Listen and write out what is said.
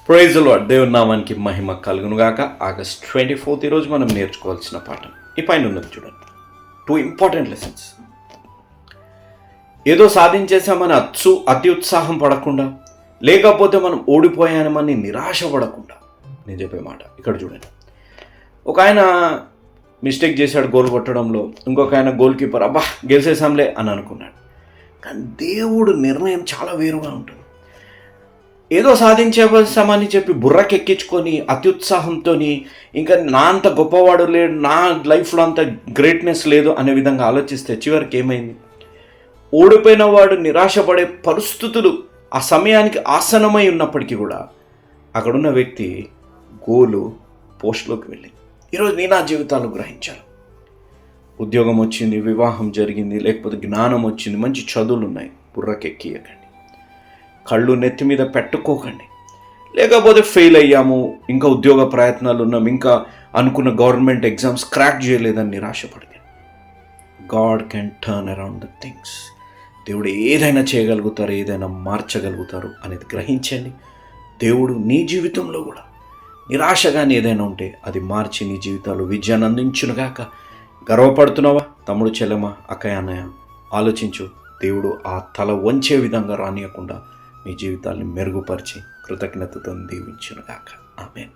Praise lord. దేవుని నామానికి మహిమ కలుగును గాక. ఆగస్ట్ 24 ఈరోజు మనం నేర్చుకోవాల్సిన పాఠం ఈ పైన ఉన్నది చూడండి. 2 ఇంపార్టెంట్ లెసన్స్. ఏదో సాధించేసామని అత్యుత్సాహం పడకుండా, లేకపోతే మనం ఓడిపోయామని నిరాశ పడకుండా నేను చెప్పే మాట ఇక్కడ చూడండి. ఒక ఆయన మిస్టేక్ చేశాడు గోల్ కొట్టడంలో, ఇంకొక ఆయన గోల్ కీపర్ అబ్బా గెలిచేసాంలే అని అనుకున్నాడు. కానీ దేవుడు నిర్ణయం చాలా వేరుగా ఉంటుంది. ఏదో సాధించేసామని చెప్పి బుర్రకెక్కించుకొని అత్యుత్సాహంతో ఇంకా నా అంత గొప్పవాడు లేడు, నా లైఫ్లో అంత గ్రేట్నెస్ లేదు అనే విధంగా ఆలోచిస్తే చివరికి ఏమైంది? ఓడిపోయిన వాడు నిరాశపడే పరిస్థితులు ఆ సమయానికి ఆసనమై ఉన్నప్పటికీ కూడా అక్కడున్న వ్యక్తి గోలు పోస్ట్లోకి వెళ్ళింది. ఈరోజు నా జీవితాలు గ్రహించాను. ఉద్యోగం వచ్చింది, వివాహం జరిగింది, లేకపోతే జ్ఞానం వచ్చింది, మంచి చదువులు ఉన్నాయి, బుర్రకెక్కియకండి, కళ్ళు నెత్తి మీద పెట్టుకోకండి. లేకపోతే ఫెయిల్ అయ్యాము, ఇంకా ఉద్యోగ ప్రయత్నాలు ఉన్నాం, ఇంకా అనుకున్న గవర్నమెంట్ ఎగ్జామ్స్ క్రాక్ చేయలేదని నిరాశపడకండి. God can turn around the things. దేవుడు ఏదైనా చేయగలుగుతారు, ఏదైనా మార్చగలుగుతారు అనేది గ్రహించండి. దేవుడు నీ జీవితంలో కూడా నిరాశగానే ఏదైనా ఉంటే అది మార్చి నీ జీవితాలు విజయాన్ని అందించునుగాక. గర్వపడుతున్నావా తమ్ముడు, చెల్లెమ్మ, అక్కయ్య, అన్నయ్య? ఆలోచించు. దేవుడు ఆ తల వంచే విధంగా రానియకుండా మీ జీవితాన్ని మెరుగుపరిచి కృతజ్ఞతతో దీవించునుగాక. ఆమేన్.